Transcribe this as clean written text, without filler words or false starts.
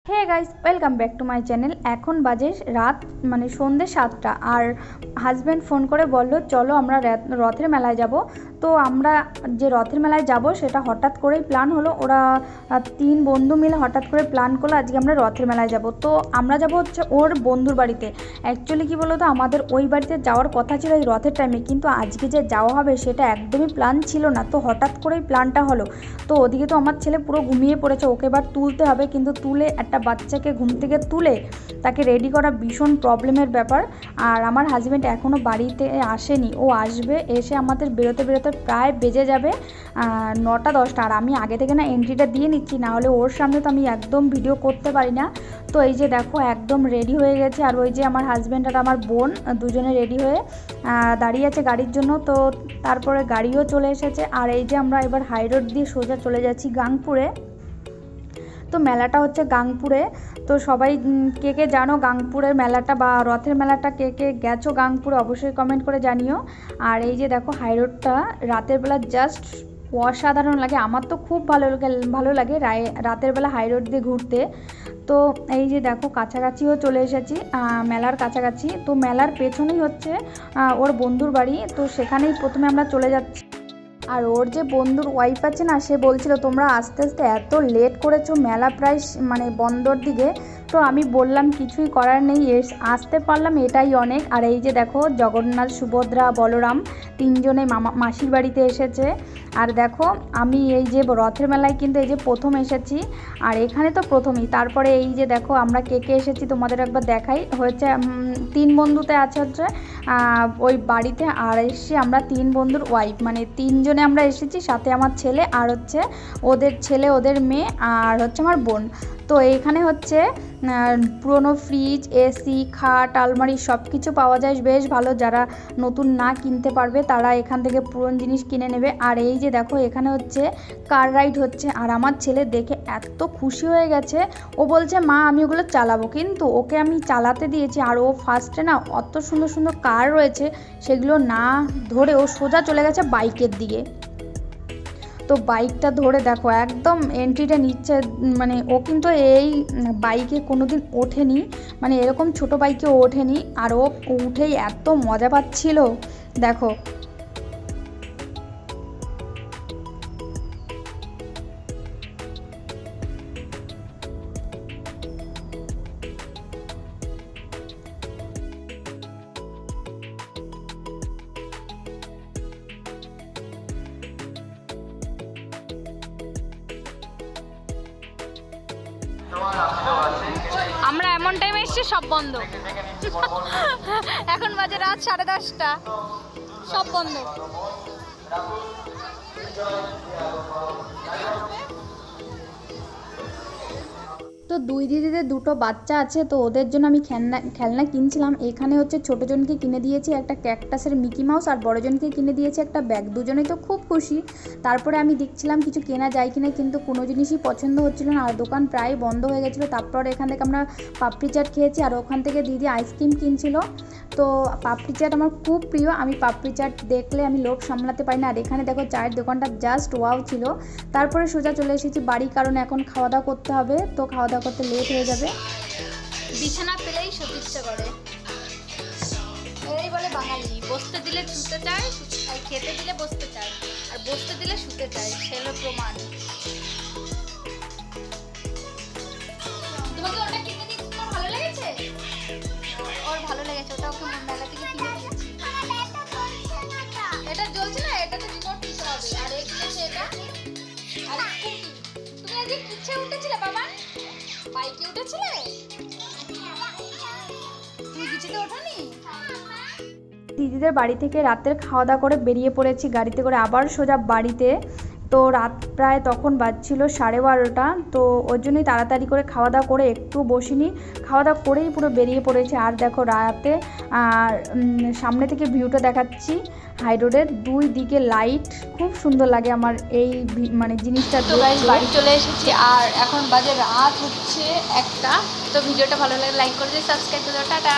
Hey guys, welcome back to my channel. এখন বাজে রাত মানে সন্ধ্যে 7টা, আর হাজব্যান্ড ফোন করে বলল চলো আমরা রথের মেলায় যাব। তো আমরা যে রথের মেলায় যাব সেটা হঠাৎ করেই প্ল্যান হলো। ওরা 3 বন্ধু মিলে হঠাৎ করে প্ল্যান করলো আজকে আমরা রথের মেলায় যাব। তো আমরা যাব হচ্ছে ওর বন্ধুর বাড়িতে। অ্যাকচুয়ালি কী বলো তো, আমাদের ওই বাড়িতে যাওয়ার কথা ছিল এই রথের টাইমে, কিন্তু আজকে যে যাওয়া হবে সেটা একদমই প্ল্যান ছিল না। তো হঠাৎ করেই প্ল্যানটা হলো। তো ওদিকে তো আমার ছেলে পুরো ঘুমিয়ে পড়েছে, ওকে এবার তুলতে হবে, কিন্তু তুলে একটা বাচ্চাকে ঘুম থেকে তুলে তাকে রেডি করা ভীষণ প্রবলেমের ব্যাপার। আর আমার হাজব্যান্ড এখনও বাড়িতে আসেনি, ও আসবে, এসে আমাদের বেরোতে বেরোতে প্রায় বেজে যাবে 9টা 10টা। আর আমি আগে থেকে না এন্ট্রিটা দিয়ে নিচ্ছি, না হলে ওর সামনে তো আমি একদম ভিডিও করতে পারি না। তো এই যে দেখো একদম রেডি হয়ে গেছে, আর ওই যে আমার হাজব্যান্ড আর আমার বোন দুজনে রেডি হয়ে দাঁড়িয়ে আছে গাড়ির জন্য। তো তারপরে গাড়িও চলে এসেছে। আর এই যে আমরা এবার হাই রোড দিয়ে সোজা চলে যাচ্ছি গাংপুরে। তো মেলাটা হচ্ছে গাংপুরে। তো সবাই কে কে জানো গাংপুরের মেলাটা বা রথের মেলাটা, কে কে গেছো গাংপুরে অবশ্যই কমেন্ট করে জানিও। আর এই যে দেখো হাই রোডটা রাতের বেলা জাস্ট অসাধারণ লাগে, আমার তো খুব ভালো লাগে রাতের বেলা হাই রোড দিয়ে ঘুরতে। তো এই যে দেখো কাছাকাছিও চলে এসেছি, মেলার কাছাকাছি। তো মেলার পেছনেই হচ্ছে ওর বন্ধুর বাড়ি, তো সেখানেই প্রথমে আমরা চলে যাচ্ছি। আর ওর যে বন্ধুর ওয়াইফ আছে না, সে বলছিল তোমরা আস্তে আস্তে এত লেট করেছো, মেলা প্রায় মানে বন্ধর দিকে। তো আমি বললাম কিছুই করার নেই, আসতে পারলাম এটাই অনেক। আর এই যে দেখো জগন্নাথ, সুভদ্রা, বলরাম তিনজনে মাসির বাড়িতে এসেছে। আর দেখো আমি এই যে রথের মেলায় কিন্তু এই যে প্রথম এসেছি, আর এখানে তো প্রথমেই। তারপরে এই যে দেখো আমরা কে কে এসেছি তোমাদের একবার দেখাই। হয়েছে 3 বন্ধুতে আছে হচ্ছে ওই বাড়িতে, আর এসেছি আমরা 3 বন্ধুর ওয়াইফ, মানে 3 জনে আমরা এসেছি, সাথে আমার ছেলে আর হচ্ছে ওদের ছেলে, ওদের মেয়ে, আর হচ্ছে আমার বোন। তো এইখানে হচ্ছে পুরনো ফ্রিজ, এসি, খাট, আলমারি সব কিছু পাওয়া যায় বেশ ভালো। যারা নতুন না কিনতে পারবে তারা এখান থেকে পুরনো জিনিস কিনে নেবে। আর এই যে দেখো এখানে হচ্ছে কার রাইড হচ্ছে, আর আমার ছেলে দেখে এত খুশি হয়ে গেছে, ও বলছে মা আমি ওগুলো চালাবো। কিন্তু ওকে আমি চালাতে দিয়েছি, আর ও ফার্স্টে না অত সুন্দর সুন্দর কার রয়েছে সেগুলো না ধরে ও সোজা চলে গেছে বাইকের দিকে। তো বাইকটা ধরে দেখো একদম এন্ট্রিটা নিচ্ছে, মানে ও কিন্তু এই বাইকে কোনোদিন ওঠেনি, মানে এরকম ছোট বাইকে ওঠেনি, আর ও উঠেই এত মজা পাচ্ছিল দেখো। আমরা এমন টাইমে এসেছি সব বন্ধ। এখন বাজে রাত 10:30, সব বন্ধ। তো 2 দিদিদের 2টো বাচ্চা আছে, তো ওদের জন্য আমি খেলনা কিনছিলাম। এখানে হচ্ছে ছোটোজনকে কিনে দিয়েছি একটা ক্যাকটাসের মিকি মাউস, আর বড়জনকে কিনে দিয়েছি একটা ব্যাগ। দুজনেই তো খুব খুশি। তারপরে আমি দেখছিলাম কিছু কেনা যায় কিনা, কিন্তু কোনো জিনিসই পছন্দ হচ্ছিল না, আর দোকান প্রায় বন্ধ হয়ে গেছিলো। তারপর এখান থেকে আমরা পাপড়ি চাট খেয়েছি, আর ওখান থেকে দিদি আইসক্রিম কিনছিল। তো পাপড়ি চাট আমার খুব প্রিয়, আমি পাপড়ি চাট দেখলে আমি লোভ সামলাতে পারি না। আর এখানে দেখো চায়ের দোকানটা জাস্ট ওয়াও ছিল। তারপরে সোজা চলে এসেছি বাড়ি, কারণ এখন খাওয়া দাওয়া করতে হবে, তো খাওয়া দাওয়া করতে লেট হয়ে যাবে। বিছানা পেলেই শুতে ইচ্ছে করে, এই বলে বাঙালি। বসতে দিলে শুতে চায়, খেতে দিলে বসতে চায়, আর বসতে দিলে শুতে চায়, সেলো প্রমাণ। তোমাকে ওটা কিনে দিচ্ছি, তোমার ভালো লেগেছে? ওর ভালো লেগেছে, ওটা ওকে মেলা থেকে কিনে দিয়েছি। এটা জ্বলছে না, এটা তো রিমোট দিতে হবে। আর এই কিনেছে এটা, আর স্কুটি। তুমি আজকে কিচ্ছে উঠেছিলে বাবা? বাইকে উঠেছিলে? তুমি কিছুতে ওঠোনি? দিদিদের বাড়ি থেকে রাতের খাওয়া দাওয়া করে বেরিয়ে পড়েছি গাড়িতে করে আবার সোজা বাড়িতে। তো রাত প্রায় তখন বাজছিল 12:30। তো ওর জন্যই তাড়াতাড়ি করে খাওয়া দাওয়া করে একটু বসিনি, খাওয়া দাওয়া করেই পুরো বেরিয়ে পড়েছি। আর দেখো রাতে সামনে থেকে ভিউটা দেখাচ্ছি হাই রোডের 2 দিকে লাইট, খুব সুন্দর লাগে আমার এই মানে জিনিসটা। তো গাইস বাড়ি চলে এসেছি, আর এখন বাজে রাত হচ্ছে 1টা। তো ভিডিওটা ভালো লাগে লাইক করে দিও, সাবস্ক্রাইব করে দাও, টাটা।